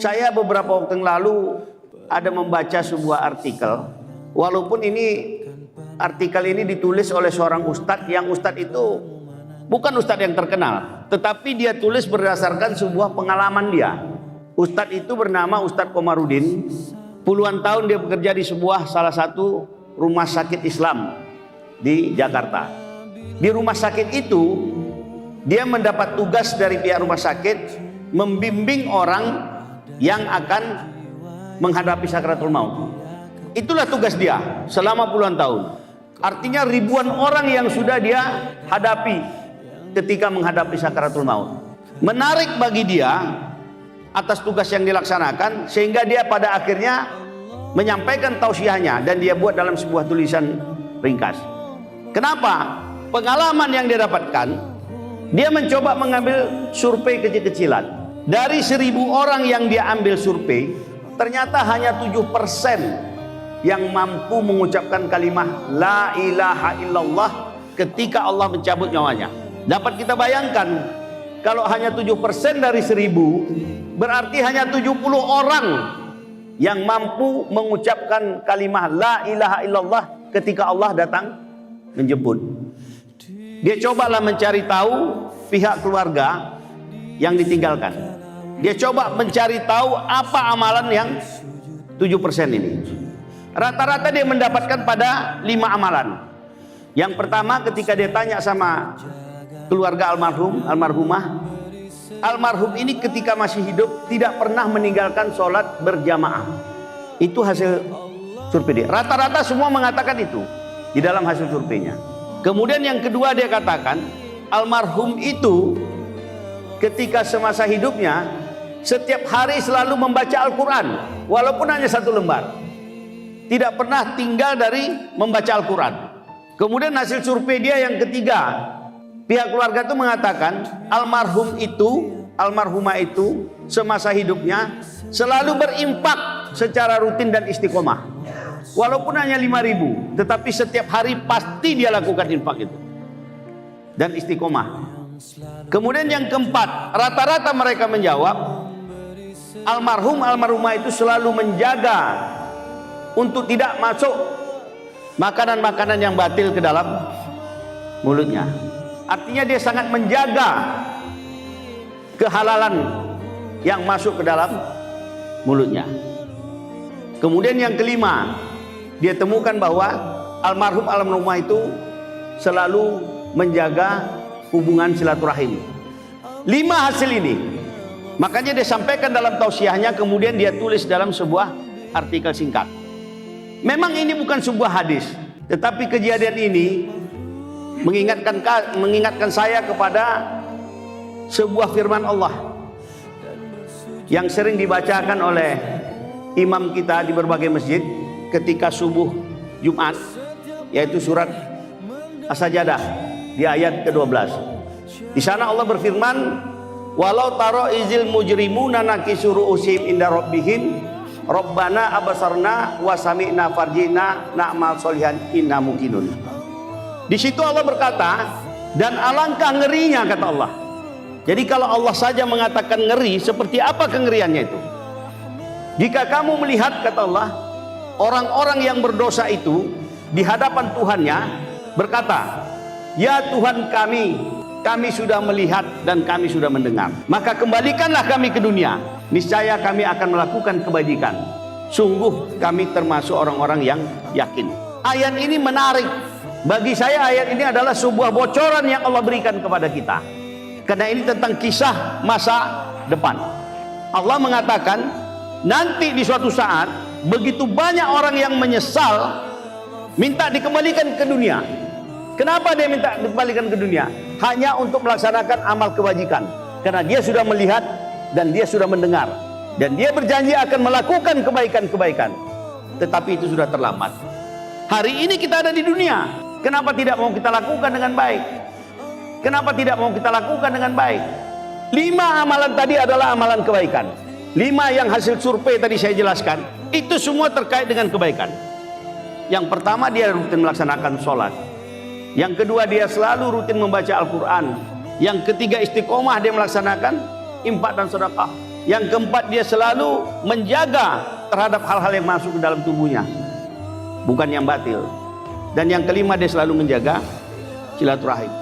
Saya beberapa waktu yang lalu ada membaca sebuah artikel. Walaupun ini artikel ini ditulis oleh seorang ustadz, yang ustadz itu bukan ustadz yang terkenal, tetapi dia tulis berdasarkan sebuah pengalaman dia. Ustadz itu bernama Ustadz Komarudin. Puluhan tahun dia bekerja di salah satu rumah sakit Islam di Jakarta. Di rumah sakit itu dia mendapat tugas dari pihak rumah sakit membimbing orang yang akan menghadapi sakaratul maut. Itulah tugas dia selama puluhan tahun. Artinya ribuan orang yang sudah dia hadapi ketika menghadapi sakaratul maut. Menarik bagi dia atas tugas yang dilaksanakan, sehingga dia pada akhirnya menyampaikan tausiahnya dan dia buat dalam sebuah tulisan ringkas. Kenapa? Pengalaman yang dia dapatkan, dia mencoba mengambil survei kecil-kecilan. Dari 1000 orang yang dia ambil survei, ternyata hanya 7% yang mampu mengucapkan kalimat La ilaha illallah ketika Allah mencabut nyawanya. Dapat kita bayangkan, kalau hanya 7% dari 1000, berarti hanya 70 orang yang mampu mengucapkan kalimat La ilaha illallah ketika Allah datang menjemput. Dia cobalah mencari tahu pihak keluarga yang ditinggalkan. Dia coba mencari tahu apa amalan yang 7% ini. Rata-rata dia mendapatkan pada 5 amalan. Yang pertama, ketika dia tanya sama keluarga almarhumah, almarhum ini ketika masih hidup tidak pernah meninggalkan sholat berjamaah. Itu hasil survei dia. Rata-rata semua mengatakan itu di dalam hasil surveinya. Kemudian yang kedua, dia katakan almarhum itu ketika semasa hidupnya setiap hari selalu membaca Al-Quran, walaupun hanya 1 lembar. Tidak pernah tinggal dari membaca Al-Quran. Kemudian hasil survei dia yang ketiga, pihak keluarga itu mengatakan almarhumah itu semasa hidupnya selalu berimpak secara rutin dan istiqomah. Walaupun hanya 5.000, tetapi setiap hari pasti dia lakukan infak itu dan istiqomah. Kemudian yang keempat, rata-rata mereka menjawab almarhumah itu selalu menjaga untuk tidak masuk makanan-makanan yang batil ke dalam mulutnya. Artinya dia sangat menjaga kehalalan yang masuk ke dalam mulutnya. Kemudian yang kelima, dia temukan bahwa almarhumah itu selalu menjaga hubungan silaturahim. 5 hasil ini, makanya dia sampaikan dalam tausiahnya, kemudian dia tulis dalam sebuah artikel singkat. Memang ini bukan sebuah hadis, tetapi kejadian ini mengingatkan saya kepada sebuah firman Allah yang sering dibacakan oleh imam kita di berbagai masjid ketika subuh Jumat, yaitu surat As-Sajdah di ayat ke-12. Di sana Allah berfirman, walau taro izil mujrimuna nakisu ru'usihim inda rabbihim Rabbana abasarna wa sami'na farjina na'mal solihan inna muqinun. Di situ Allah berkata, dan alangkah ngerinya, kata Allah. Jadi kalau Allah saja mengatakan ngeri, seperti apa kengeriannya itu? Jika kamu melihat, kata Allah, orang-orang yang berdosa itu di hadapan Tuhannya berkata, ya Tuhan kami sudah melihat dan kami sudah mendengar. Maka kembalikanlah kami ke dunia. Niscaya kami akan melakukan kebajikan. Sungguh kami termasuk orang-orang yang yakin. Ayat ini menarik. Bagi saya ayat ini adalah sebuah bocoran yang Allah berikan kepada kita. Karena ini tentang kisah masa depan. Allah mengatakan nanti di suatu saat begitu banyak orang yang menyesal minta dikembalikan ke dunia. Kenapa dia minta dikembalikan ke dunia? Hanya untuk melaksanakan amal kebajikan. Karena dia sudah melihat dan dia sudah mendengar, dan dia berjanji akan melakukan kebaikan-kebaikan, tetapi itu sudah terlambat. Hari ini kita ada di dunia, kenapa tidak mau kita lakukan dengan baik? Kenapa tidak mau kita lakukan dengan baik? 5 amalan tadi adalah amalan kebaikan. 5 yang hasil survei tadi saya jelaskan, itu semua terkait dengan kebaikan. Yang pertama, dia rutin melaksanakan sholat. Yang kedua, dia selalu rutin membaca Al-Quran. Yang ketiga, istiqomah, dia melaksanakan infak dan sedekah. Yang keempat, dia selalu menjaga terhadap hal-hal yang masuk ke dalam tubuhnya, bukan yang batil. Dan yang kelima, dia selalu menjaga silaturahim.